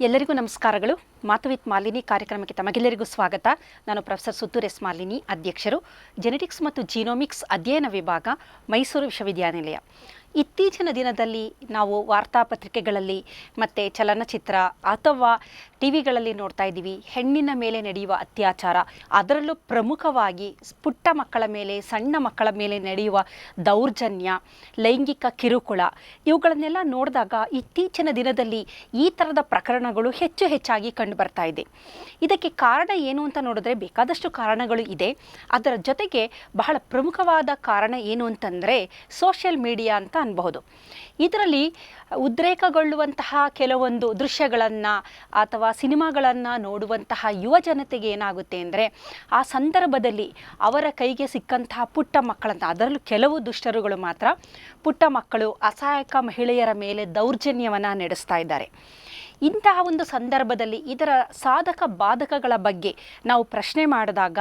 ಎಲ್ಲರಿಗೂ ನಮಸ್ಕಾರಗಳು. ಮಾತು ವಿತ್ ಮಾಲಿನಿ ಕಾರ್ಯಕ್ರಮಕ್ಕೆ ತಮಗೆಲ್ಲರಿಗೂ ಸ್ವಾಗತ. ನಾನು ಪ್ರೊಫೆಸರ್ ಸುತ್ತೂರ್ ಎಸ್ ಮಾಲಿನಿ, ಅಧ್ಯಕ್ಷರು, ಜೆನೆಟಿಕ್ಸ್ ಮತ್ತು ಜೀನೋಮಿಕ್ಸ್ ಅಧ್ಯಯನ ವಿಭಾಗ, ಮೈಸೂರು ವಿಶ್ವವಿದ್ಯಾನಿಲಯ. ಇತ್ತೀಚಿನ ದಿನದಲ್ಲಿ ನಾವು ವಾರ್ತಾಪತ್ರಿಕೆಗಳಲ್ಲಿ ಮತ್ತು ಚಲನಚಿತ್ರ ಅಥವಾ ಟಿ ವಿಗಳಲ್ಲಿ ನೋಡ್ತಾ ಇದ್ದೀವಿ, ಹೆಣ್ಣಿನ ಮೇಲೆ ನಡೆಯುವ ಅತ್ಯಾಚಾರ, ಅದರಲ್ಲೂ ಪ್ರಮುಖವಾಗಿ ಪುಟ್ಟ ಮಕ್ಕಳ ಮೇಲೆ, ಸಣ್ಣ ಮಕ್ಕಳ ಮೇಲೆ ನಡೆಯುವ ದೌರ್ಜನ್ಯ, ಲೈಂಗಿಕ ಕಿರುಕುಳ, ಇವುಗಳನ್ನೆಲ್ಲ ನೋಡಿದಾಗ ಇತ್ತೀಚಿನ ದಿನದಲ್ಲಿ ಈ ಥರದ ಪ್ರಕರಣಗಳು ಹೆಚ್ಚಾಗಿ ಕಂಡುಬರ್ತಾ ಇದೆ. ಇದಕ್ಕೆ ಕಾರಣ ಏನು ಅಂತ ನೋಡಿದ್ರೆ ಬೇಕಾದಷ್ಟು ಕಾರಣಗಳು ಇದೆ. ಅದರ ಜೊತೆಗೆ ಬಹಳ ಪ್ರಮುಖವಾದ ಕಾರಣ ಏನು ಅಂತಂದರೆ ಸೋಷಿಯಲ್ ಮೀಡಿಯಾ ಅಂತ ಅನ್ಬಹುದು. ಇದರಲ್ಲಿ ಉದ್ರೇಕಗೊಳ್ಳುವಂತಹ ಕೆಲವೊಂದು ದೃಶ್ಯಗಳನ್ನು ಅಥವಾ ಸಿನಿಮಾಗಳನ್ನು ನೋಡುವಂತಹ ಯುವ ಜನತೆಗೆ ಏನಾಗುತ್ತೆ ಅಂದರೆ, ಆ ಸಂದರ್ಭದಲ್ಲಿ ಅವರ ಕೈಗೆ ಸಿಕ್ಕಂತಹ ಪುಟ್ಟ ಮಕ್ಕಳಂತ, ಅದರಲ್ಲೂ ಕೆಲವು ದುಷ್ಟರುಗಳು ಮಾತ್ರ ಪುಟ್ಟ ಮಕ್ಕಳು, ಅಸಹಾಯಕ ಮಹಿಳೆಯರ ಮೇಲೆ ದೌರ್ಜನ್ಯವನ್ನು ನಡೆಸ್ತಾ ಇದ್ದಾರೆ. ಇಂತಹ ಒಂದು ಸಂದರ್ಭದಲ್ಲಿ ಇದರ ಸಾಧಕ ಬಾಧಕಗಳ ಬಗ್ಗೆ ನಾವು ಪ್ರಶ್ನೆ ಮಾಡಿದಾಗ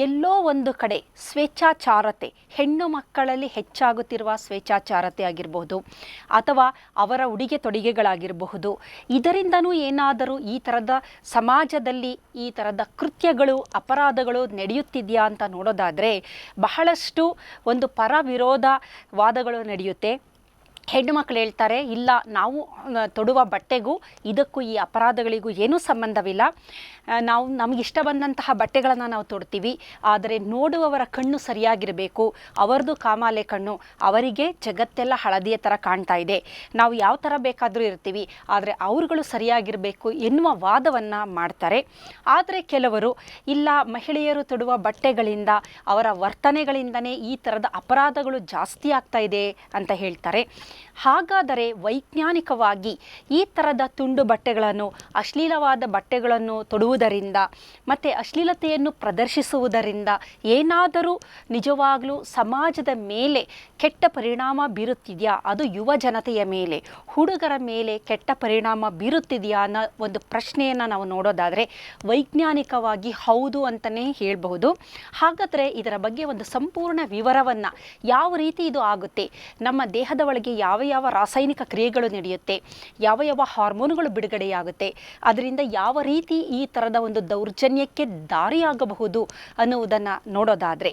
ಎಲ್ಲೋ ಒಂದು ಕಡೆ ಸ್ವೇಚ್ಛಾಚಾರತೆ, ಹೆಣ್ಣು ಮಕ್ಕಳಲ್ಲಿ ಹೆಚ್ಚಾಗುತ್ತಿರುವ ಸ್ವೇಚ್ಛಾಚಾರತೆ ಆಗಿರಬಹುದು ಅಥವಾ ಅವರ ಉಡುಗೆ ತೊಡುಗೆಗಳಾಗಿರಬಹುದು, ಇದರಿಂದನೂ ಏನಾದರೂ ಈ ಥರದ ಸಮಾಜದಲ್ಲಿ ಈ ಥರದ ಕೃತ್ಯಗಳು, ಅಪರಾಧಗಳು ನಡೆಯುತ್ತಿದೆಯಾ ಅಂತ ನೋಡೋದಾದರೆ ಬಹಳಷ್ಟು ಒಂದು ಪರ ವಿರೋಧ ವಾದಗಳು ನಡೆಯುತ್ತೆ. ಹೆಣ್ಣು ಮಕ್ಕಳು ಹೇಳ್ತಾರೆ, ಇಲ್ಲ, ನಾವು ತೊಡುವ ಬಟ್ಟೆಗೂ ಇದಕ್ಕೂ ಈ ಅಪರಾಧಗಳಿಗೂ ಏನೂ ಸಂಬಂಧವಿಲ್ಲ, ನಾವು ನಮಗಿಷ್ಟ ಬಂದಂತಹ ಬಟ್ಟೆಗಳನ್ನು ನಾವು ತೊಡ್ತೀವಿ, ಆದರೆ ನೋಡುವವರ ಕಣ್ಣು ಸರಿಯಾಗಿರಬೇಕು, ಅವರದು ಕಾಮಾಲೆ ಕಣ್ಣು, ಅವರಿಗೆ ಜಗತ್ತೆಲ್ಲ ಹಳದಿಯ ಥರ ಕಾಣ್ತಾ ಇದೆ, ನಾವು ಯಾವ ಥರ ಬೇಕಾದರೂ ಇರ್ತೀವಿ, ಆದರೆ ಅವರುಗಳು ಸರಿಯಾಗಿರಬೇಕು ಎನ್ನುವ ವಾದವನ್ನು ಮಾಡ್ತಾರೆ. ಆದರೆ ಕೆಲವರು ಇಲ್ಲ, ಮಹಿಳೆಯರು ತೊಡುವ ಬಟ್ಟೆಗಳಿಂದ, ಅವರ ವರ್ತನೆಗಳಿಂದನೇ ಈ ಥರದ ಅಪರಾಧಗಳು ಜಾಸ್ತಿ ಆಗ್ತಾ ಇದೆ ಅಂತ ಹೇಳ್ತಾರೆ. ಹಾಗಾದರೆ ವೈಜ್ಞಾನಿಕವಾಗಿ ಈ ಥರದ ತುಂಡು ಬಟ್ಟೆಗಳನ್ನು, ಅಶ್ಲೀಲವಾದ ಬಟ್ಟೆಗಳನ್ನು ತೊಡುವುದರಿಂದ ಮತ್ತು ಅಶ್ಲೀಲತೆಯನ್ನು ಪ್ರದರ್ಶಿಸುವುದರಿಂದ ಏನಾದರೂ ನಿಜವಾಗಲೂ ಸಮಾಜದ ಮೇಲೆ ಕೆಟ್ಟ ಪರಿಣಾಮ ಬೀರುತ್ತಿದೆಯಾ? ಅದು ಯುವ ಜನತೆಯ ಮೇಲೆ, ಹುಡುಗರ ಮೇಲೆ ಕೆಟ್ಟ ಪರಿಣಾಮ ಬೀರುತ್ತಿದೆಯಾ ಅನ್ನೋ ಒಂದು ಪ್ರಶ್ನೆಯನ್ನು ನಾವು ನೋಡೋದಾದರೆ ವೈಜ್ಞಾನಿಕವಾಗಿ ಹೌದು ಅಂತಲೇ ಹೇಳಬಹುದು. ಹಾಗಾದರೆ ಇದರ ಬಗ್ಗೆ ಒಂದು ಸಂಪೂರ್ಣ ವಿವರವನ್ನು, ಯಾವ ರೀತಿ ಇದು ಆಗುತ್ತೆ, ನಮ್ಮ ದೇಹದ ಒಳಗೆ ಯಾವ ರಾಸಾಯನಿಕ ಕ್ರಿಯೆಗಳು ನಡೆಯುತ್ತೆ, ಯಾವ ಹಾರ್ಮೋನುಗಳು ಬಿಡುಗಡೆಯಾಗುತ್ತೆ, ಅದರಿಂದ ಯಾವ ರೀತಿ ಈ ಥರದ ಒಂದು ದೌರ್ಜನ್ಯಕ್ಕೆ ದಾರಿಯಾಗಬಹುದು ಅನ್ನುವುದನ್ನು ನೋಡೋದಾದರೆ,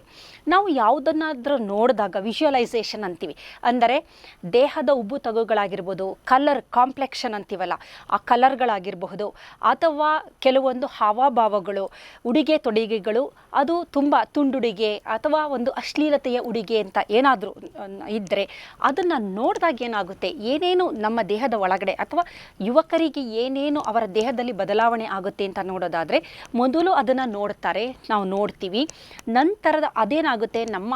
ನಾವು ಯಾವುದನ್ನಾದರೂ ನೋಡಿದಾಗ ವಿಜುವಲೈಸೇಷನ್ ಅಂತೀವಿ. ಅಂದರೆ ದೇಹದ ಉಬ್ಬು ತಗುಗಳಾಗಿರ್ಬೋದು, ಕಲರ್ ಕಾಂಪ್ಲೆಕ್ಷನ್ ಅಂತೀವಲ್ಲ, ಆ ಕಲರ್ಗಳಾಗಿರಬಹುದು, ಅಥವಾ ಕೆಲವೊಂದು ಹಾವಭಾವಗಳು, ಉಡುಗೆ ತೊಡುಗೆಗಳು, ಅದು ತುಂಬ ತುಂಡುಡುಗೆ ಅಥವಾ ಒಂದು ಅಶ್ಲೀಲತೆಯ ಉಡುಗೆ ಅಂತ ಏನಾದರೂ ಇದ್ದರೆ ಅದನ್ನು ನೋಡಿದಾಗ ಏನಾಗುತ್ತೆ, ಏನೇನು ನಮ್ಮ ದೇಹದ ಒಳಗಡೆ ಅಥವಾ ಯುವಕರಿಗೆ ಏನೇನು ಅವರ ದೇಹದಲ್ಲಿ ಬದಲಾವಣೆ ಆಗುತ್ತೆ ಅಂತ ನೋಡೋದಾದರೆ ಮೊದಲು ಅದನ್ನು ನೋಡ್ತಾರೆ, ನಾವು ನೋಡ್ತೀವಿ. ನಂತರದ ಅದೇನಾಗುತ್ತೆ, ನಮ್ಮ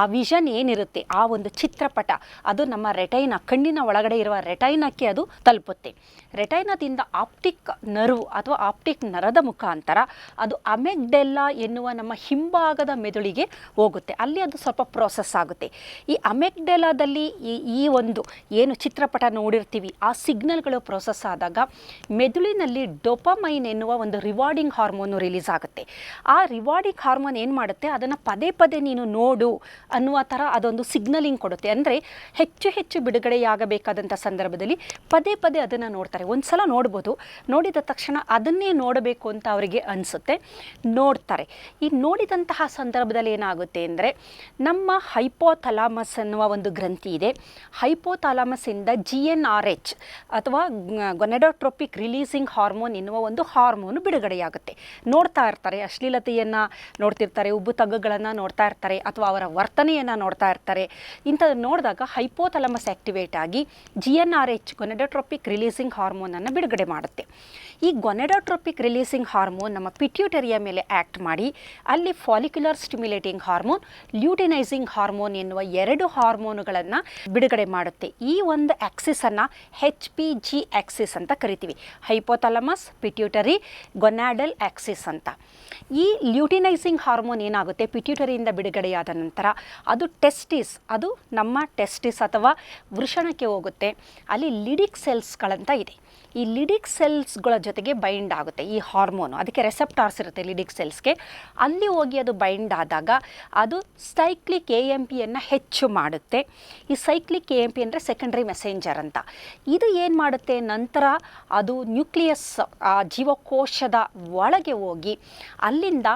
ಆ ವಿಷನ್ ಏನಿರುತ್ತೆ, ಆ ಒಂದು ಚಿತ್ರಪಟ, ಅದು ನಮ್ಮ ರೆಟೈನಾ, ಕಣ್ಣಿನ ಒಳಗಡೆ ಇರುವ ರೆಟೈನಕ್ಕೆ ಅದು ತಲುಪುತ್ತೆ. ರೆಟೈನಾದಿಂದ ಆಪ್ಟಿಕ್ ನರ್ವ್ ಅಥವಾ ಆಪ್ಟಿಕ್ ನರದ ಮುಖಾಂತರ ಅದು ಅಮೆಗ್ಡೆಲ್ಲಾ ಎನ್ನುವ ನಮ್ಮ ಹಿಂಭಾಗದ ಮೆದುಳಿಗೆ ಹೋಗುತ್ತೆ. ಅಲ್ಲಿ ಅದು ಸ್ವಲ್ಪ ಪ್ರೋಸೆಸ್ ಆಗುತ್ತೆ. ಈ ಅಮೆಗ್ಡೆಲಾದಲ್ಲಿ ಈ ಒಂದು ಏನು ಚಿತ್ರಪಟ ನೋಡಿರ್ತೀವಿ, ಆ ಸಿಗ್ನಲ್ಗಳು ಪ್ರೋಸೆಸ್ ಆದಾಗ ಮೆದುಳಿನಲ್ಲಿ ಡೋಪಾಮೈನ್ ಎನ್ನುವ ಒಂದು ರಿವಾರ್ಡಿಂಗ್ ಹಾರ್ಮೋನು ರಿಲೀಸ್ ಆಗುತ್ತೆ. ಆ ರಿವಾರ್ಡಿಂಗ್ ಹಾರ್ಮೋನ್ ಏನು ಮಾಡುತ್ತೆ, ಅದನ್ನು ಪದೇ ಪದೇ ನೀನು ನೋಡು ಅನ್ನುವ ಥರ ಅದೊಂದು ಸಿಗ್ನಲಿಂಗ್ ಕೊಡುತ್ತೆ. ಅಂದರೆ ಹೆಚ್ಚು ಬಿಡುಗಡೆಯಾಗಬೇಕಾದಂಥ ಸಂದರ್ಭದಲ್ಲಿ ಪದೇ ಪದೇ ಅದನ್ನು ನೋಡ್ತಾರೆ. ಒಂದು ಸಲ ನೋಡ್ಬೋದು, ನೋಡಿದ ತಕ್ಷಣ ಅದನ್ನೇ ನೋಡಬೇಕು ಅಂತ ಅವರಿಗೆ ಅನಿಸುತ್ತೆ, ನೋಡ್ತಾರೆ. ಈ ನೋಡಿದಂತಹ ಸಂದರ್ಭದಲ್ಲಿ ಏನಾಗುತ್ತೆ ಅಂದರೆ, ನಮ್ಮ ಹೈಪೋಥಲಾಮಸ್ ಅನ್ನುವ ಒಂದು ಗ್ರಂಥಿ ಇದೆ. ಹೈಪೋಥಾಲಮಸ್ಸಿಂದ GnRH ಅಥವಾ ಗೊನೆಡೋಟ್ರೋಪಿಕ್ ರಿಲೀಸಿಂಗ್ ಹಾರ್ಮೋನ್ ಎನ್ನುವ ಒಂದು ಹಾರ್ಮೋನು ಬಿಡುಗಡೆಯಾಗುತ್ತೆ. ನೋಡ್ತಾ ಇರ್ತಾರೆ, ಅಶ್ಲೀಲತೆಯನ್ನು ನೋಡ್ತಿರ್ತಾರೆ, ಉಬ್ಬು ತಗ್ಗುಗಳನ್ನು ನೋಡ್ತಾ ಇರ್ತಾರೆ, ಅಥವಾ ಅವರ ವರ್ತನೆಯನ್ನು ನೋಡ್ತಾ ಇರ್ತಾರೆ. ಇಂಥದ್ದು ನೋಡಿದಾಗ ಹೈಪೋಥಾಲಮಸ್ ಆ್ಯಕ್ಟಿವೇಟ್ ಆಗಿ GnRH ಗೊನೆಡೋಟ್ರೋಪಿಕ್ ರಿಲೀಸಿಂಗ್ ಹಾರ್ಮೋನನ್ನು ಬಿಡುಗಡೆ ಮಾಡುತ್ತೆ. ಈ ಗೊನೆಡೋಟ್ರೋಪಿಕ್ ರಿಲೀಸಿಂಗ್ ಹಾರ್ಮೋನ್ ನಮ್ಮ ಪಿಟ್ಯೂಟರಿಯ ಮೇಲೆ ಆ್ಯಕ್ಟ್ ಮಾಡಿ ಅಲ್ಲಿ follicular stimulating hormone, luteinising hormone ಎನ್ನುವ 2 ಹಾರ್ಮೋನುಗಳನ್ನು ಬಿಡುಗಡೆ ಮಾಡುತ್ತೆ. ಈ ಒಂದು ಆಕ್ಸಿಸನ್ನು HPG ಆಕ್ಸಿಸ್ ಅಂತ ಕರಿತೀವಿ. ಹೈಪೋಥಾಲಮಸ್, ಪಿಟ್ಯೂಟರಿ, ಗೊನಾಡಲ್ ಆಕ್ಸಿಸ್ ಅಂತ. ಈ ಲ್ಯೂಟಿನೈಸಿಂಗ್ ಹಾರ್ಮೋನ್ ಏನಾಗುತ್ತೆ, ಪಿಟ್ಯೂಟರಿಯಿಂದ ಬಿಡುಗಡೆಯಾದ ನಂತರ ಅದು ಟೆಸ್ಟಿಸ್, ಅದು ನಮ್ಮ ಟೆಸ್ಟಿಸ್ ಅಥವಾ ವೃಷಣಕ್ಕೆ ಹೋಗುತ್ತೆ. ಅಲ್ಲಿ ಲಿಡಿಕ್ ಸೆಲ್ಸ್ಗಳಂತ ಇದೆ. ಈ ಲಿಡಿಕ್ ಸೆಲ್ಸ್ಗಳ ಜೊತೆಗೆ ಬೈಂಡ್ ಆಗುತ್ತೆ ಈ ಹಾರ್ಮೋನು. ಅದಕ್ಕೆ ರೆಸೆಪ್ಟಾರ್ಸ್ ಇರುತ್ತೆ ಲಿಡಿಕ್ ಸೆಲ್ಸ್ಗೆ. ಅಲ್ಲಿ ಹೋಗಿ ಅದು ಬೈಂಡ್ ಆದಾಗ ಅದು ಸೈಕ್ಲಿಕ್ AMPಯನ್ನು ಹೆಚ್ಚು ಮಾಡುತ್ತೆ. ಈ ಸೈಕ್ಲಿಕ್ AMP CMP ಅಂದರೆ ಸೆಕೆಂಡ್ರಿ ಮೆಸೆಂಜರ್ ಅಂತ. ಇದು ಏನು ಮಾಡುತ್ತೆ, ನಂತರ ಅದು ನ್ಯೂಕ್ಲಿಯಸ್ ಜೀವಕೋಶದ ಒಳಗೆ ಹೋಗಿ ಅಲ್ಲಿಂದ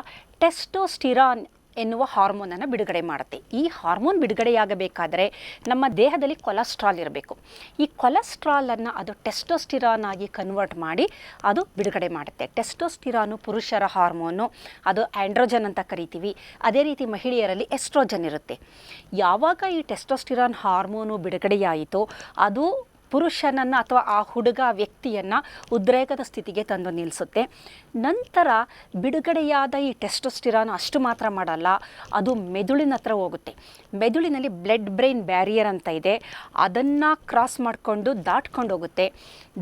ಟೆಸ್ಟೋಸ್ಟಿರಾನ್ ಎನ್ನುವ ಹಾರ್ಮೋನನ್ನು ಬಿಡುಗಡೆ ಮಾಡುತ್ತೆ. ಈ ಹಾರ್ಮೋನ್ ಬಿಡುಗಡೆಯಾಗಬೇಕಾದರೆ ನಮ್ಮ ದೇಹದಲ್ಲಿ ಕೊಲೆಸ್ಟ್ರಾಲ್ ಇರಬೇಕು. ಈ ಕೊಲೆಸ್ಟ್ರಾಲನ್ನು ಅದು ಟೆಸ್ಟೋಸ್ಟಿರಾನ್ ಆಗಿ ಕನ್ವರ್ಟ್ ಮಾಡಿ ಅದು ಬಿಡುಗಡೆ ಮಾಡುತ್ತೆ. ಟೆಸ್ಟೋಸ್ಟಿರಾನು ಪುರುಷರ ಹಾರ್ಮೋನು, ಅದು ಆ್ಯಂಡ್ರೋಜನ್ ಅಂತ ಕರಿತೀವಿ. ಅದೇ ರೀತಿ ಮಹಿಳೆಯರಲ್ಲಿ ಎಸ್ಟ್ರೋಜನ್ ಇರುತ್ತೆ. ಯಾವಾಗ ಈ ಟೆಸ್ಟೋಸ್ಟಿರಾನ್ ಹಾರ್ಮೋನು ಬಿಡುಗಡೆಯಾಯಿತೋ ಅದು ಪುರುಷನನ್ನು ಅಥವಾ ಆ ಹುಡುಗ ವ್ಯಕ್ತಿಯನ್ನು ಉದ್ರೇಕದ ಸ್ಥಿತಿಗೆ ತಂದು ನಿಲ್ಲಿಸುತ್ತೆ. ನಂತರ ಬಿಡುಗಡೆಯಾದ ಈ ಟೆಸ್ಟೋಸ್ಟಿರಾನ್ ಅಷ್ಟು ಮಾತ್ರ ಮಾಡಲ್ಲ, ಅದು ಮೆದುಳಿನ ಹತ್ರ ಹೋಗುತ್ತೆ. ಮೆದುಳಿನಲ್ಲಿ ಬ್ಲಡ್ ಬ್ರೈನ್ ಬ್ಯಾರಿಯರ್ ಅಂತ ಇದೆ, ಅದನ್ನು ಕ್ರಾಸ್ ಮಾಡಿಕೊಂಡು ದಾಟ್ಕೊಂಡು ಹೋಗುತ್ತೆ.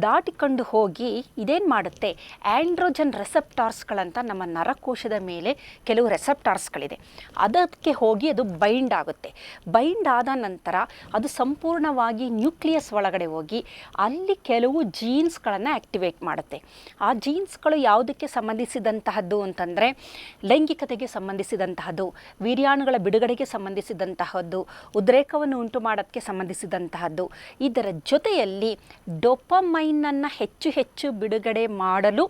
ದಾಟಿಕೊಂಡು ಹೋಗಿ ಇದೇನು ಮಾಡುತ್ತೆ, ಆ್ಯಂಡ್ರೋಜನ್ ರೆಸೆಪ್ಟಾರ್ಸ್ಗಳಂತ ನಮ್ಮ ನರಕೋಶದ ಮೇಲೆ ಕೆಲವು ರೆಸೆಪ್ಟಾರ್ಸ್ಗಳಿದೆ, ಅದಕ್ಕೆ ಹೋಗಿ ಅದು ಬೈಂಡ್ ಆಗುತ್ತೆ. ಬೈಂಡ್ ಆದ ನಂತರ ಅದು ಸಂಪೂರ್ಣವಾಗಿ ನ್ಯೂಕ್ಲಿಯಸ್ ಒಳಗಡೆ ಹೋಗಿ ಅಲ್ಲಿ ಕೆಲವು ಜೀನ್ಸ್ಗಳನ್ನು ಆ್ಯಕ್ಟಿವೇಟ್ ಮಾಡುತ್ತೆ. ಆ ಜೀನ್ಸ್ಗಳು ಯಾವುದಕ್ಕೆ ಸಂಬಂಧಿಸಿದಂತಹದ್ದು ಅಂತಂದರೆ ಲೈಂಗಿಕತೆಗೆ ಸಂಬಂಧಿಸಿದಂತಹದ್ದು, ವೀರ್ಯಾಣುಗಳ ಬಿಡುಗಡೆಗೆ ಸಂಬಂಧಿಸಿದಂತಹದ್ದು, ಉದ್ರೇಕವನ್ನು ಉಂಟು ಮಾಡೋದಕ್ಕೆ ಸಂಬಂಧಿಸಿದಂತಹದ್ದು. ಇದರ ಜೊತೆಯಲ್ಲಿ ಡೋಪಮೈನನ್ನು ಹೆಚ್ಚು ಹೆಚ್ಚು ಬಿಡುಗಡೆ ಮಾಡಲು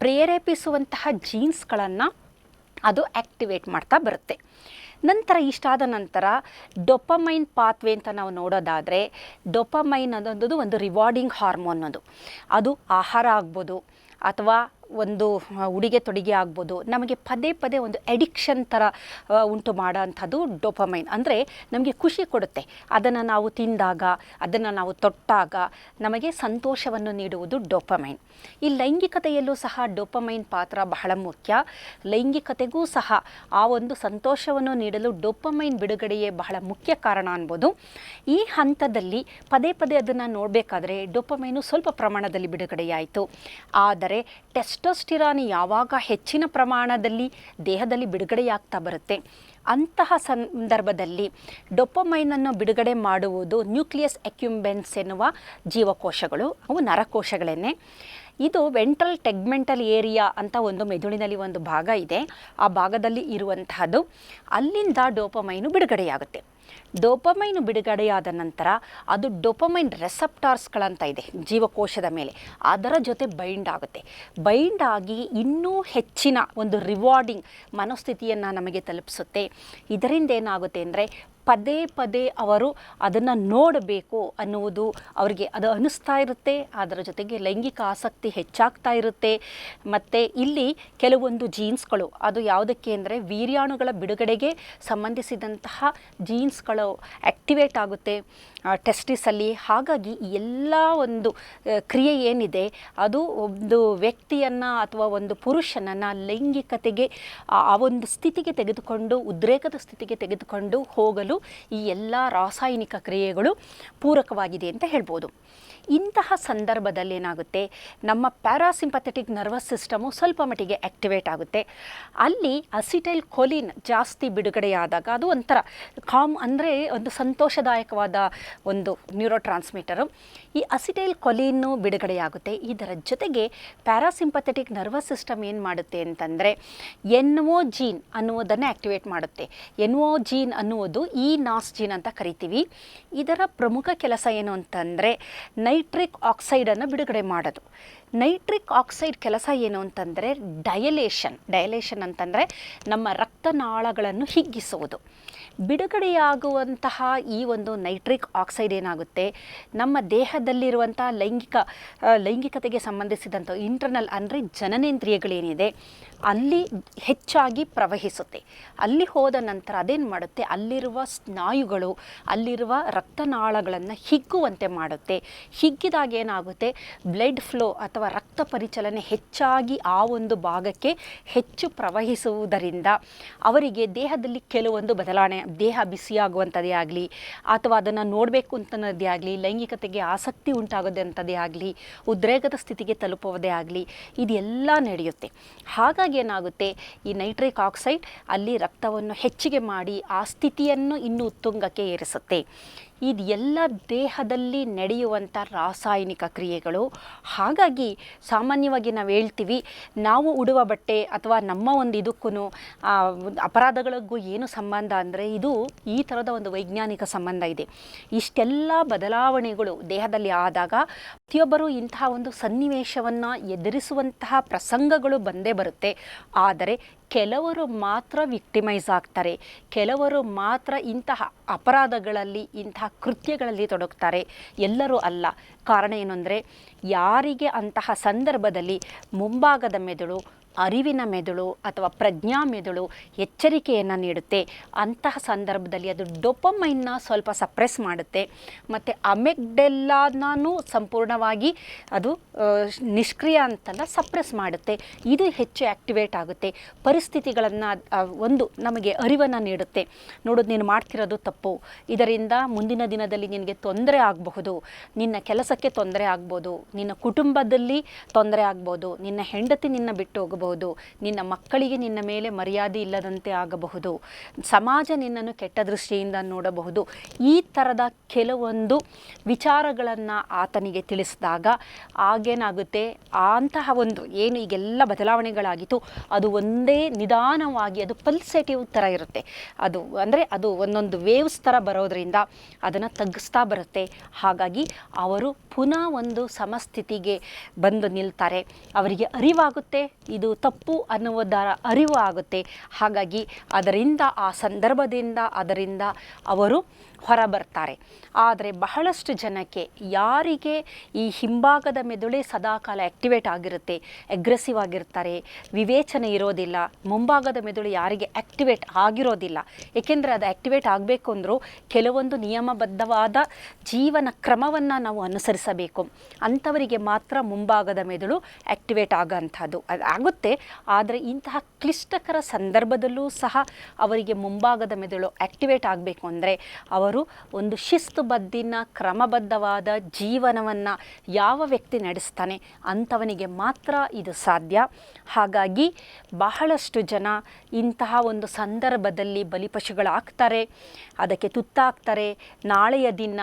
ಪ್ರೇರೇಪಿಸುವಂತಹ ಜೀನ್ಸ್ಗಳನ್ನು ಅದು ಆ್ಯಕ್ಟಿವೇಟ್ ಮಾಡ್ತಾ ಬರುತ್ತೆ. ನಂತರ ಇಷ್ಟಾದ ನಂತರ ಡೊಪಮೈನ್ ಪಾತ್ವೆ ಅಂತ ನಾವು ನೋಡೋದಾದರೆ, ಡೊಪಮೈನ್ ಅನ್ನೋದು ಒಂದು ರಿವಾರ್ಡಿಂಗ್ ಹಾರ್ಮೋನ್. ಅದು ಆಹಾರ ಆಗ್ಬೋದು ಅಥವಾ ಒಂದು ಉಡುಗೆ ತೊಡುಗೆ ಆಗ್ಬೋದು, ನಮಗೆ ಪದೇ ಪದೇ ಒಂದು ಎಡಿಕ್ಷನ್ ಥರ ಉಂಟು ಮಾಡೋ ಅಂಥದ್ದು ಡೊಪಮೈನ್. ಅಂದರೆ ನಮಗೆ ಖುಷಿ ಕೊಡುತ್ತೆ, ಅದನ್ನು ನಾವು ತಿಂದಾಗ, ಅದನ್ನು ನಾವು ತೊಟ್ಟಾಗ ನಮಗೆ ಸಂತೋಷವನ್ನು ನೀಡುವುದು ಡೊಪಮೈನ್. ಈ ಲೈಂಗಿಕತೆಯಲ್ಲೂ ಸಹ ಡೊಪಮೈನ್ ಪಾತ್ರ ಬಹಳ ಮುಖ್ಯ. ಲೈಂಗಿಕತೆಗೂ ಸಹ ಆ ಒಂದು ಸಂತೋಷವನ್ನು ನೀಡಲು ಡೊಪಮೈನ್ ಬಿಡುಗಡೆಯೇ ಬಹಳ ಮುಖ್ಯ ಕಾರಣ ಅನ್ಬೋದು. ಈ ಹಂತದಲ್ಲಿ ಪದೇ ಪದೇ ಅದನ್ನು ನೋಡಬೇಕಾದ್ರೆ ಡೊಪಮೈನು ಸ್ವಲ್ಪ ಪ್ರಮಾಣದಲ್ಲಿ ಬಿಡುಗಡೆಯಾಯಿತು. ಆದರೆ ಟೆಸ್ಟೋಸ್ಟಿರಾನ್ ಯಾವಾಗ ಹೆಚ್ಚಿನ ಪ್ರಮಾಣದಲ್ಲಿ ದೇಹದಲ್ಲಿ ಬಿಡುಗಡೆಯಾಗ್ತಾ ಬರುತ್ತೆ, ಅಂತಹ ಸಂದರ್ಭದಲ್ಲಿ ಡೊಪಮೈನನ್ನು ಬಿಡುಗಡೆ ಮಾಡುವುದು ನ್ಯೂಕ್ಲಿಯಸ್ ಅಕ್ಯುಂಬೆನ್ಸ್ ಎನ್ನುವ ಜೀವಕೋಶಗಳು, ಅವು ನರಕೋಶಗಳನ್ನೇ. ಇದು ವೆಂಟ್ರಲ್ ಟೆಗ್ಮೆಂಟಲ್ ಏರಿಯಾ ಅಂತ ಒಂದು ಮೆದುಳಿನಲ್ಲಿ ಒಂದು ಭಾಗ ಇದೆ, ಆ ಭಾಗದಲ್ಲಿ ಇರುವಂತಹದ್ದು. ಅಲ್ಲಿಂದ ಡೋಪಮೈನು ಬಿಡುಗಡೆಯಾಗುತ್ತೆ. ಡೋಪಮೈನು ಬಿಡುಗಡೆಯಾದ ನಂತರ ಅದು ಡೋಪಮೈನ್ ರೆಸೆಪ್ಟಾರ್ಸ್ಗಳಂತ ಇದೆ ಜೀವಕೋಶದ ಮೇಲೆ, ಅದರ ಜೊತೆ ಬೈಂಡ್ ಆಗುತ್ತೆ. ಬೈಂಡ್ ಆಗಿ ಇನ್ನೂ ಹೆಚ್ಚಿನ ಒಂದು ರಿವಾರ್ಡಿಂಗ್ ಮನೋಸ್ಥಿತಿಯನ್ನು ನಮಗೆ ತಲುಪಿಸುತ್ತೆ. ಇದರಿಂದ ಏನಾಗುತ್ತೆ ಅಂದರೆ ಪದೇ ಪದೇ ಅವರು ಅದನ್ನು ನೋಡಬೇಕು ಅನ್ನುವುದು ಅವರಿಗೆ ಅದು ಅನ್ನಿಸ್ತಾ ಇರುತ್ತೆ. ಅದರ ಜೊತೆಗೆ ಲೈಂಗಿಕ ಆಸಕ್ತಿ ಹೆಚ್ಚಾಗ್ತಾ ಇರುತ್ತೆ. ಮತ್ತು ಇಲ್ಲಿ ಕೆಲವೊಂದು ಜೀನ್ಸ್ಗಳು, ಅದು ಯಾವುದಕ್ಕೆ ಅಂದರೆ ವೀರ್ಯಾಣುಗಳ ಬಿಡುಗಡೆಗೆ ಸಂಬಂಧಿಸಿದಂತಹ ಜೀನ್ಸ್ಗಳು ಆ್ಯಕ್ಟಿವೇಟ್ ಆಗುತ್ತೆ ಟೆಸ್ಟಿಸಲ್ಲಿ. ಹಾಗಾಗಿ ಎಲ್ಲ ಒಂದು ಕ್ರಿಯೆ ಏನಿದೆ ಅದು ಒಂದು ವ್ಯಕ್ತಿಯನ್ನು ಅಥವಾ ಒಂದು ಪುರುಷನನ್ನು ಲೈಂಗಿಕತೆಗೆ ಆ ಒಂದು ಸ್ಥಿತಿಗೆ ತೆಗೆದುಕೊಂಡು, ಉದ್ರೇಕದ ಸ್ಥಿತಿಗೆ ತೆಗೆದುಕೊಂಡು ಹೋಗಲು ಈ ಎಲ್ಲ ರಾಸಾಯನಿಕ ಕ್ರಿಯೆಗಳು ಪೂರಕವಾಗಿದೆ ಅಂತ ಹೇಳ್ಬೋದು. ಇಂತಹ ಸಂದರ್ಭದಲ್ಲಿ ಏನಾಗುತ್ತೆ, ನಮ್ಮ ಪ್ಯಾರಾಸಿಂಪಥೆಟಿಕ್ ನರ್ವಸ್ ಸಿಸ್ಟಮು ಸ್ವಲ್ಪ ಮಟ್ಟಿಗೆ ಆ್ಯಕ್ಟಿವೇಟ್ ಆಗುತ್ತೆ. ಅಲ್ಲಿ ಅಸಿಟೈಲ್ ಕೊಲಿನ್ ಜಾಸ್ತಿ ಬಿಡುಗಡೆಯಾದಾಗ ಅದು ಒಂಥರ ಅಂದರೆ ಒಂದು ಸಂತೋಷದಾಯಕವಾದ ಒಂದು ನ್ಯೂರೋ ಟ್ರಾನ್ಸ್ಮಿಟರು. ಈ ಅಸಿಟೈಲ್ ಕೊಲಿನ್ನು ಬಿಡುಗಡೆಯಾಗುತ್ತೆ. ಇದರ ಜೊತೆಗೆ ಪ್ಯಾರಾಸಿಂಪಥೆಟಿಕ್ ನರ್ವಸ್ ಸಿಸ್ಟಮ್ ಏನು ಮಾಡುತ್ತೆ ಅಂತಂದರೆ ಎನ್ಒ ಜೀನ್ ಅನ್ನುವುದನ್ನು ಆ್ಯಕ್ಟಿವೇಟ್ ಮಾಡುತ್ತೆ. ಎನ್ಒ ಜೀನ್ ಅನ್ನುವುದು ಈ ನಾಸ್ ಜೀನ್ ಅಂತ ಕರಿತೀವಿ. ಇದರ ಪ್ರಮುಖ ಕೆಲಸ ಏನು ಅಂತಂದರೆ ನೈಟ್ರಿಕ್ ಆಕ್ಸೈಡನ್ನು ಬಿಡುಗಡೆ ಮಾಡೋದು. ನೈಟ್ರಿಕ್ ಆಕ್ಸೈಡ್ ಕೆಲಸ ಏನು ಅಂತಂದರೆ ಡಯಲೇಷನ್ ಅಂತಂದರೆ ನಮ್ಮ ರಕ್ತನಾಳಗಳನ್ನು ಹಿಗ್ಗಿಸುವುದು. ಬಿಡುಗಡೆಯಾಗುವಂತಹ ಈ ಒಂದು ನೈಟ್ರಿಕ್ ಆಕ್ಸೈಡ್ ಏನಾಗುತ್ತೆ, ನಮ್ಮ ದೇಹದಲ್ಲಿರುವಂಥ ಲೈಂಗಿಕತೆಗೆ ಸಂಬಂಧಿಸಿದಂಥ ಇಂಟರ್ನಲ್ ಅಂದರೆ ಜನನೇಂದ್ರಿಯಗಳೇನಿದೆ ಅಲ್ಲಿ ಹೆಚ್ಚಾಗಿ ಪ್ರವಹಿಸುತ್ತೆ. ಅಲ್ಲಿ ಹೋದ ನಂತರ ಅದೇನು ಮಾಡುತ್ತೆ, ಅಲ್ಲಿರುವ ಸ್ನಾಯುಗಳು, ಅಲ್ಲಿರುವ ರಕ್ತನಾಳಗಳನ್ನು ಹಿಗ್ಗುವಂತೆ ಮಾಡುತ್ತೆ. ಹಿಗ್ಗಿದಾಗ ಏನಾಗುತ್ತೆ, ಬ್ಲಡ್ ಫ್ಲೋ ಅಥವಾ ರಕ್ತ ಪರಿಚಲನೆ ಹೆಚ್ಚಾಗಿ ಆ ಒಂದು ಭಾಗಕ್ಕೆ ಹೆಚ್ಚು ಪ್ರವಹಿಸುವುದರಿಂದ ಅವರಿಗೆ ದೇಹದಲ್ಲಿ ಕೆಲವೊಂದು ಬದಲಾವಣೆ, ದೇಹ ಬಿಸಿಯಾಗುವಂಥದ್ದೇ ಆಗಲಿ ಅಥವಾ ಅದನ್ನು ನೋಡಬೇಕು ಅಂತನ್ನೋದೇ ಆಗಲಿ, ಲೈಂಗಿಕತೆಗೆ ಆಸಕ್ತಿ ಉಂಟಾಗೋದಂಥದ್ದೇ ಆಗಲಿ, ಉದ್ರೇಕದ ಸ್ಥಿತಿಗೆ ತಲುಪುವುದೇ ಆಗಲಿ, ಇದೆಲ್ಲ ನಡೆಯುತ್ತೆ. ಹಾಗಾಗಿ ಏನಾಗುತ್ತೆ, ಈ ನೈಟ್ರಿಕ್ ಆಕ್ಸೈಡ್ ಅಲ್ಲಿ ರಕ್ತವನ್ನು ಹೆಚ್ಚಿಗೆ ಮಾಡಿ ಆ ಸ್ಥಿತಿಯನ್ನು ಇನ್ನೂ ಉತ್ತುಂಗಕ್ಕೆ ಏರಿಸುತ್ತೆ. ಇದು ಎಲ್ಲ ದೇಹದಲ್ಲಿ ನಡೆಯುವಂಥ ರಾಸಾಯನಿಕ ಕ್ರಿಯೆಗಳು. ಹಾಗಾಗಿ ಸಾಮಾನ್ಯವಾಗಿ ನಾವು ಹೇಳ್ತೀವಿ, ನಾವು ಉಡುವ ಬಟ್ಟೆ ಅಥವಾ ನಮ್ಮ ಒಂದು ಇದಕ್ಕೂ ಅಪರಾಧಗಳಿಗೂ ಏನು ಸಂಬಂಧ ಅಂದರೆ, ಇದು ಈ ಥರದ ಒಂದು ವೈಜ್ಞಾನಿಕ ಸಂಬಂಧ ಇದೆ. ಇಷ್ಟೆಲ್ಲ ಬದಲಾವಣೆಗಳು ದೇಹದಲ್ಲಿ ಆದಾಗ ಪ್ರತಿಯೊಬ್ಬರೂ ಇಂತಹ ಒಂದು ಸನ್ನಿವೇಶವನ್ನು ಎದುರಿಸುವಂತಹ ಪ್ರಸಂಗಗಳು ಬಂದೇ ಬರುತ್ತೆ. ಆದರೆ ಕೆಲವರು ಮಾತ್ರ ವಿಕ್ಟಿಮೈಸ್ ಆಗ್ತಾರೆ, ಕೆಲವರು ಮಾತ್ರ ಇಂತಹ ಅಪರಾಧಗಳಲ್ಲಿ, ಇಂತಹ ಕೃತ್ಯಗಳಲ್ಲಿ ತೊಡಗ್ತಾರೆ. ಎಲ್ಲರೂ ಅಲ್ಲ. ಕಾರಣ ಏನು ಅಂದರೆ, ಯಾರಿಗೆ ಅಂತಹ ಸಂದರ್ಭದಲ್ಲಿ ಮುಂಭಾಗದ ಮೆದುಳು, ಅರಿವಿನ ಮೆದುಳು ಅಥವಾ ಪ್ರಜ್ಞಾ ಮೆದುಳು ಎಚ್ಚರಿಕೆಯನ್ನು ನೀಡುತ್ತೆ, ಅಂತಹ ಸಂದರ್ಭದಲ್ಲಿ ಅದು ಡೋಪಮೈನ್ನ ಸ್ವಲ್ಪ ಸಪ್ರೆಸ್ ಮಾಡುತ್ತೆ ಮತ್ತು ಅಮೆಗ್ಡೆಲ್ಲಾನೂ ಸಂಪೂರ್ಣವಾಗಿ ಅದು ನಿಷ್ಕ್ರಿಯ ಅಂತಲ್ಲ, ಸಪ್ರೆಸ್ ಮಾಡುತ್ತೆ. ಇದು ಹೆಚ್ಚು ಆ್ಯಕ್ಟಿವೇಟ್ ಆಗುತ್ತೆ. ಪರಿಸ್ಥಿತಿಗಳನ್ನು ಒಂದು ನಮಗೆ ಅರಿವನ್ನು ನೀಡುತ್ತೆ. ನೋಡೋದು, ನೀನು ಮಾಡ್ತಿರೋದು ತಪ್ಪು, ಇದರಿಂದ ಮುಂದಿನ ದಿನದಲ್ಲಿ ನಿನಗೆ ತೊಂದರೆ ಆಗಬಹುದು, ನಿನ್ನ ಕೆಲಸಕ್ಕೆ ತೊಂದರೆ ಆಗ್ಬೋದು, ನಿನ್ನ ಕುಟುಂಬದಲ್ಲಿ ತೊಂದರೆ ಆಗ್ಬೋದು, ನಿನ್ನ ಹೆಂಡತಿ ನಿನ್ನ ಬಿಟ್ಟು ಹೋಗಬಹುದು, ನಿನ್ನ ಮಕ್ಕಳಿಗೆ ನಿನ್ನ ಮೇಲೆ ಮರ್ಯಾದೆ ಇಲ್ಲದಂತೆ ಆಗಬಹುದು, ಸಮಾಜ ನಿನ್ನನ್ನು ಕೆಟ್ಟ ದೃಷ್ಟಿಯಿಂದ ನೋಡಬಹುದು. ಈ ಥರದ ಕೆಲವೊಂದು ವಿಚಾರಗಳನ್ನು ಆತನಿಗೆ ತಿಳಿಸಿದಾಗ ಆಗೇನಾಗುತ್ತೆ, ಅಂತಹ ಒಂದು ಏನು ಈಗೆಲ್ಲ ಬದಲಾವಣೆಗಳಾಗಿತ್ತು ಅದು ಒಂದೇ ನಿಧಾನವಾಗಿ ಅದು ಪಲ್ಸೇಟಿವ್ ಥರ ಇರುತ್ತೆ. ಅದು ಅಂದರೆ ಅದು ಒಂದೊಂದು ವೇವ್ಸ್ ಥರ ಬರೋದರಿಂದ ಅದನ್ನು ತಗ್ಗಿಸ್ತಾ ಬರುತ್ತೆ. ಹಾಗಾಗಿ ಅವರು ಪುನಃ ಒಂದು ಸಮಸ್ಥಿತಿಗೆ ಬಂದು ನಿಲ್ತಾರೆ. ಅವರಿಗೆ ಅರಿವಾಗುತ್ತೆ ಇದು ತಪ್ಪು ಅನ್ನುವುದರ ಅರಿವು ಆಗುತ್ತೆ. ಹಾಗಾಗಿ ಅದರಿಂದ, ಆ ಸಂದರ್ಭದಿಂದ ಅದರಿಂದ ಅವರು ಹೊರಬರ್ತಾರೆ. ಆದರೆ ಬಹಳಷ್ಟು ಜನಕ್ಕೆ, ಯಾರಿಗೆ ಈ ಹಿಂಭಾಗದ ಮೆದುಳೇ ಸದಾಕಾಲ ಆ್ಯಕ್ಟಿವೇಟ್ ಆಗಿರುತ್ತೆ, ಅಗ್ರೆಸಿವ್ ಆಗಿರ್ತಾರೆ, ವಿವೇಚನೆ ಇರೋದಿಲ್ಲ, ಮುಂಭಾಗದ ಮೆದುಳು ಯಾರಿಗೆ ಆ್ಯಕ್ಟಿವೇಟ್ ಆಗಿರೋದಿಲ್ಲ, ಏಕೆಂದರೆ ಅದು ಆ್ಯಕ್ಟಿವೇಟ್ ಆಗಬೇಕು ಅಂದರೂ ಕೆಲವೊಂದು ನಿಯಮಬದ್ಧವಾದ ಜೀವನ ಕ್ರಮವನ್ನು ನಾವು ಅನುಸರಿಸಬೇಕು. ಅಂಥವರಿಗೆ ಮಾತ್ರ ಮುಂಭಾಗದ ಮೆದುಳು ಆ್ಯಕ್ಟಿವೇಟ್ ಆಗೋಂಥದ್ದು. ಅದು ಆಗುತ್ತೆ, ಆದರೆ ಇಂತಹ ಕ್ಲಿಷ್ಟಕರ ಸಂದರ್ಭದಲ್ಲೂ ಸಹ ಅವರಿಗೆ ಮುಂಭಾಗದ ಮೆದುಳು ಆ್ಯಕ್ಟಿವೇಟ್ ಆಗಬೇಕು ಅಂದರೆ ಅವರು ಒಂದು ಶಿಸ್ತುಬದ್ಧಿನ ಕ್ರಮಬದ್ಧವಾದ ಜೀವನವನ್ನು ಯಾವ ವ್ಯಕ್ತಿ ನಡೆಸ್ತಾನೆ ಅಂಥವನಿಗೆ ಮಾತ್ರ ಇದು ಸಾಧ್ಯ. ಹಾಗಾಗಿ ಬಹಳಷ್ಟು ಜನ ಇಂತಹ ಒಂದು ಸಂದರ್ಭದಲ್ಲಿ ಬಲಿಪಶುಗಳಾಗ್ತಾರೆ, ಅದಕ್ಕೆ ತುತ್ತಾಗ್ತಾರೆ. ನಾಳೆಯ ದಿನ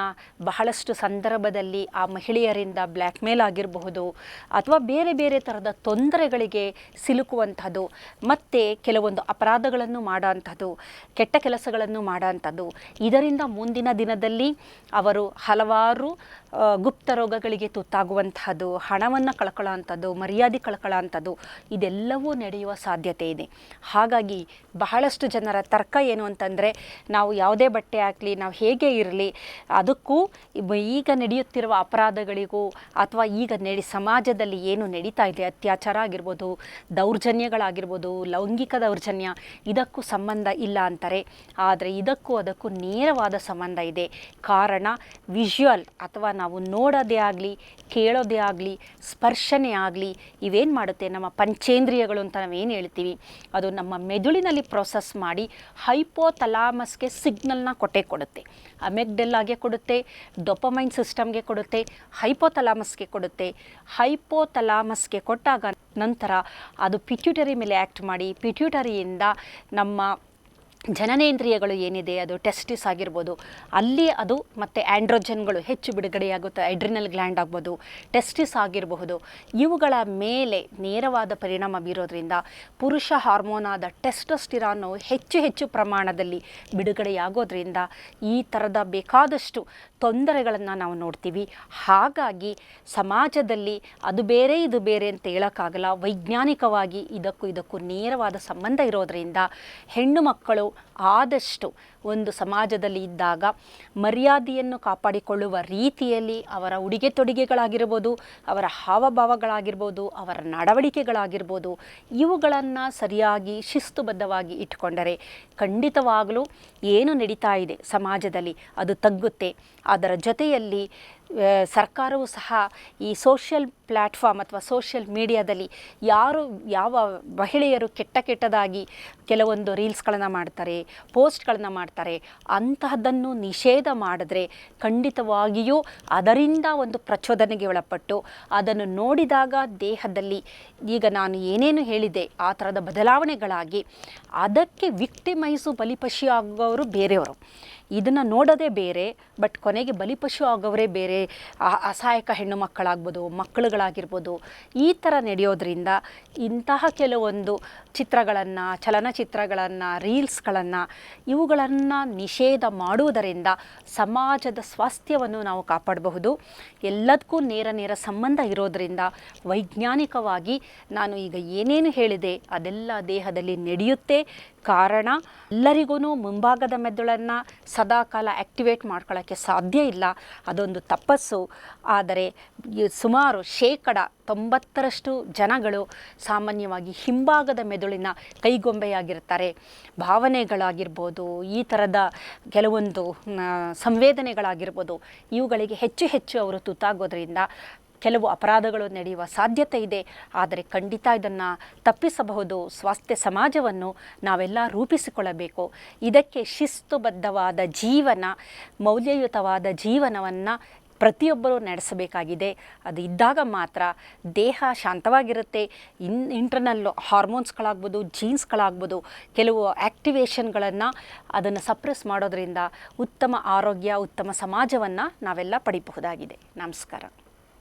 ಬಹಳಷ್ಟು ಸಂದರ್ಭದಲ್ಲಿ ಆ ಮಹಿಳೆಯರಿಂದ ಬ್ಲ್ಯಾಕ್ ಮೇಲ್ ಆಗಿರಬಹುದು ಅಥವಾ ಬೇರೆ ಬೇರೆ ಥರದ ತೊಂದರೆಗಳಿಗೆ ಸಿಲುಕುವಂಥದ್ದು, ಮತ್ತು ಕೆಲವೊಂದು ಅಪರಾಧಗಳನ್ನು ಮಾಡೋಂಥದ್ದು, ಕೆಟ್ಟ ಕೆಲಸಗಳನ್ನು ಮಾಡೋಂಥದ್ದು. ಇದರಿಂದ ಮುಂದಿನ ದಿನದಲ್ಲಿ ಅವರು ಹಲವಾರು ಗುಪ್ತ ರೋಗಗಳಿಗೆ ತುತ್ತಾಗುವಂಥದ್ದು, ಹಣವನ್ನು ಕಳ್ಕೊಳ್ಳೋಂಥದ್ದು, ಮರ್ಯಾದೆ ಕಳ್ಕೊಳ್ಳೋಂಥದ್ದು, ಇದೆಲ್ಲವೂ ನಡೆಯುವ ಸಾಧ್ಯತೆ ಇದೆ. ಹಾಗಾಗಿ ಬಹಳಷ್ಟು ಜನರ ತರ್ಕ ಏನು ಅಂತಂದರೆ, ನಾವು ಯಾವುದೇ ಬಟ್ಟೆ ಹಾಕಲಿ, ನಾವು ಹೇಗೆ ಇರಲಿ, ಅದಕ್ಕೂ ಈಗ ನಡೆಯುತ್ತಿರುವ ಅಪರಾಧಗಳಿಗೂ ಅಥವಾ ಈಗ ಸಮಾಜದಲ್ಲಿ ಏನು ನಡೀತಾ ಇದೆ, ಅತ್ಯಾಚಾರ ಆಗಿರ್ಬೋದು, ದೌರ್ಜನ್ಯಗಳಾಗಿರ್ಬೋದು, ಲೈಂಗಿಕ ದೌರ್ಜನ್ಯ, ಇದಕ್ಕೂ ಸಂಬಂಧ ಇಲ್ಲ ಅಂತಾರೆ. ಆದರೆ ಇದಕ್ಕೂ ಅದಕ್ಕೂ ನೇರವಾದ ಸಂಬಂಧ ಇದೆ. ಕಾರಣ ವಿಜುವಲ್ ಅಥವಾ ನಾವು ನೋಡೋದೇ ಆಗಲಿ, ಕೇಳೋದೇ ಆಗಲಿ, ಸ್ಪರ್ಶನೇ ಆಗಲಿ, ಇವೇನು ಮಾಡುತ್ತೆ, ನಮ್ಮ ಪಂಚೇಂದ್ರಿಯಗಳು ಅಂತ ನಾವೇನು ಹೇಳ್ತೀವಿ, ಅದು ನಮ್ಮ ಮೆದುಳಿನಲ್ಲಿ ಪ್ರೊಸೆಸ್ ಮಾಡಿ ಹೈಪೋಥಲಾಮಸ್ಗೆ ಸಿಗ್ನಲ್ನ ಕೊಡುತ್ತೆ. ಅಮೆಗ್ಡೆಲ್ಲಾಗೆ ಕೊಡುತ್ತೆ, ಡೋಪಮೈನ್ ಸಿಸ್ಟಮ್ಗೆ ಕೊಡುತ್ತೆ, ಹೈಪೋಥಲಾಮಸ್ಗೆ ಕೊಡುತ್ತೆ. ಹೈಪೋಥಲಾಮಸ್ಗೆ ಕೊಟ್ಟಾಗ ನಂತರ ಅದು ಪಿಟ್ಯೂಟರಿ ಮೇಲೆ ಆ್ಯಕ್ಟ್ ಮಾಡಿ, ಪಿಟ್ಯೂಟರಿಯಿಂದ ನಮ್ಮ ಜನನೇಂದ್ರಿಯಗಳು ಏನಿದೆ, ಅದು ಟೆಸ್ಟಿಸ್ ಆಗಿರ್ಬೋದು, ಅಲ್ಲಿ ಅದು ಮತ್ತು ಆ್ಯಂಡ್ರೋಜನ್ಗಳು ಹೆಚ್ಚು ಬಿಡುಗಡೆಯಾಗುತ್ತೆ, ಅಡ್ರಿನಲ್ ಗ್ಲ್ಯಾಂಡ್ ಆಗ್ಬೋದು, ಟೆಸ್ಟಿಸ್ ಆಗಿರಬಹುದು. ಇವುಗಳ ಮೇಲೆ ನೇರವಾದ ಪರಿಣಾಮ ಬೀರೋದ್ರಿಂದ ಪುರುಷ ಹಾರ್ಮೋನಾದ ಟೆಸ್ಟೋಸ್ಟಿರಾನು ಹೆಚ್ಚು ಪ್ರಮಾಣದಲ್ಲಿ ಬಿಡುಗಡೆಯಾಗೋದ್ರಿಂದ ಈ ಥರದ ಬೇಕಾದಷ್ಟು ತೊಂದರೆಗಳನ್ನು ನಾವು ನೋಡ್ತೀವಿ. ಹಾಗಾಗಿ ಸಮಾಜದಲ್ಲಿ ಅದು ಬೇರೆ ಇದು ಬೇರೆ ಅಂತ ಹೇಳೋಕ್ಕಾಗಲ್ಲ. ವೈಜ್ಞಾನಿಕವಾಗಿ ಇದಕ್ಕೂ ನೇರವಾದ ಸಂಬಂಧ ಇರೋದರಿಂದ ಹೆಣ್ಣು ಮಕ್ಕಳು ಆದಷ್ಟು ಒಂದು ಸಮಾಜದಲ್ಲಿ ಇದ್ದಾಗ ಮರ್ಯಾದೆಯನ್ನು ಕಾಪಾಡಿಕೊಳ್ಳುವ ರೀತಿಯಲ್ಲಿ ಅವರ ಉಡುಗೆ ತೊಡುಗೆಗಳಾಗಿರ್ಬೋದು, ಅವರ ಹಾವಭಾವಗಳಾಗಿರ್ಬೋದು, ಅವರ ನಡವಳಿಕೆಗಳಾಗಿರ್ಬೋದು, ಇವುಗಳನ್ನು ಸರಿಯಾಗಿ ಶಿಸ್ತುಬದ್ಧವಾಗಿ ಇಟ್ಕೊಂಡರೆ ಖಂಡಿತವಾಗಲೂ ಏನು ನಡೀತಾ ಇದೆ ಸಮಾಜದಲ್ಲಿ ಅದು ತಗ್ಗುತ್ತೆ. ಅದರ ಜೊತೆಯಲ್ಲಿ ಸರ್ಕಾರವು ಸಹ ಈ ಸೋಷಿಯಲ್ ಪ್ಲ್ಯಾಟ್ಫಾರ್ಮ್ ಅಥವಾ ಸೋಷಿಯಲ್ ಮೀಡಿಯಾದಲ್ಲಿ ಯಾವ ಮಹಿಳೆಯರು ಕೆಟ್ಟದಾಗಿ ಕೆಲವೊಂದು ರೀಲ್ಸ್ಗಳನ್ನು ಮಾಡ್ತಾರೆ, ಪೋಸ್ಟ್ಗಳನ್ನು ಮಾಡ್ತಾರೆ, ಅಂತಹದ್ದನ್ನು ನಿಷೇಧ ಮಾಡಿದ್ರೆ ಖಂಡಿತವಾಗಿಯೂ ಅದರಿಂದ ಒಂದು ಪ್ರಚೋದನೆಗೆ ಒಳಪಟ್ಟು ಅದನ್ನು ನೋಡಿದಾಗ ದೇಹದಲ್ಲಿ ಈಗ ನಾನು ಏನೇನು ಹೇಳಿದೆ ಆ ಥರದ ಬದಲಾವಣೆಗಳಾಗಿ ಅದಕ್ಕೆ ವಿಕ್ಟಿಮೈಸು ಬಲಿಪಶು ಆಗುವವರು ಬೇರೆಯವರು. ಇದನ್ನು ನೋಡೋದೇ ಬೇರೆ, ಬಟ್ ಕೊನೆಗೆ ಬಲಿಪಶು ಆಗೋವರೇ ಬೇರೆ. ಅಸಹಾಯಕ ಹೆಣ್ಣು ಮಕ್ಕಳಾಗ್ಬೋದು, ಮಕ್ಕಳುಗಳಾಗಿರ್ಬೋದು, ಈ ಥರ ನಡೆಯೋದ್ರಿಂದ ಇಂತಹ ಕೆಲವೊಂದು ಚಿತ್ರಗಳನ್ನು, ಚಲನಚಿತ್ರಗಳನ್ನು, ರೀಲ್ಸ್ಗಳನ್ನು ಇವುಗಳನ್ನು ನಿಷೇಧ ಮಾಡುವುದರಿಂದ ಸಮಾಜದ ಸ್ವಾಸ್ಥ್ಯವನ್ನು ನಾವು ಕಾಪಾಡಬಹುದು. ಎಲ್ಲದಕ್ಕೂ ನೇರ ಸಂಬಂಧ ಇರೋದರಿಂದ ವೈಜ್ಞಾನಿಕವಾಗಿ ನಾನು ಈಗ ಏನೇನು ಹೇಳಿದೆ ಅದೆಲ್ಲ ದೇಹದಲ್ಲಿ ನಡೆಯುತ್ತೆ. ಕಾರಣ ಎಲ್ಲರಿಗೂ ಮುಂಭಾಗದ ಮೆದುಳನ್ನು ಸದಾಕಾಲ ಆ್ಯಕ್ಟಿವೇಟ್ ಮಾಡ್ಕೊಳ್ಳೋಕ್ಕೆ ಸಾಧ್ಯ ಇಲ್ಲ, ಅದೊಂದು ತಪಸ್ಸು. ಆದರೆ ಸುಮಾರು 90% ಜನಗಳು ಸಾಮಾನ್ಯವಾಗಿ ಹಿಂಭಾಗದ ಮೆದುಳಿನ ಕೈಗೊಂಬೆಯಾಗಿರ್ತಾರೆ. ಭಾವನೆಗಳಾಗಿರ್ಬೋದು, ಈ ಥರದ ಕೆಲವೊಂದು ಸಂವೇದನೆಗಳಾಗಿರ್ಬೋದು, ಇವುಗಳಿಗೆ ಹೆಚ್ಚು ಅವರು ತುತ್ತಾಗೋದ್ರಿಂದ ಕೆಲವು ಅಪರಾಧಗಳು ನಡೆಯುವ ಸಾಧ್ಯತೆ ಇದೆ. ಆದರೆ ಖಂಡಿತ ಇದನ್ನು ತಪ್ಪಿಸಬಹುದು. ಸ್ವಾಸ್ಥ್ಯ ಸಮಾಜವನ್ನು ನಾವೆಲ್ಲ ರೂಪಿಸಿಕೊಳ್ಳಬೇಕು. ಇದಕ್ಕೆ ಶಿಸ್ತುಬದ್ಧವಾದ ಜೀವನ, ಮೌಲ್ಯಯುತವಾದ ಜೀವನವನ್ನು ಪ್ರತಿಯೊಬ್ಬರೂ ನಡೆಸಬೇಕಾಗಿದೆ. ಅದು ಇದ್ದಾಗ ಮಾತ್ರ ದೇಹ ಶಾಂತವಾಗಿರುತ್ತೆ. ಇಂಟರ್ನಲ್ ಹಾರ್ಮೋನ್ಸ್ಗಳಾಗ್ಬೋದು, ಜೀನ್ಸ್ಗಳಾಗ್ಬೋದು, ಕೆಲವು ಆ್ಯಕ್ಟಿವೇಷನ್ಗಳನ್ನು ಅದನ್ನು ಸಪ್ರೆಸ್ ಮಾಡೋದರಿಂದ ಉತ್ತಮ ಆರೋಗ್ಯ, ಉತ್ತಮ ಸಮಾಜವನ್ನು ನಾವೆಲ್ಲ ಪಡಿಬಹುದಾಗಿದೆ. ನಮಸ್ಕಾರ.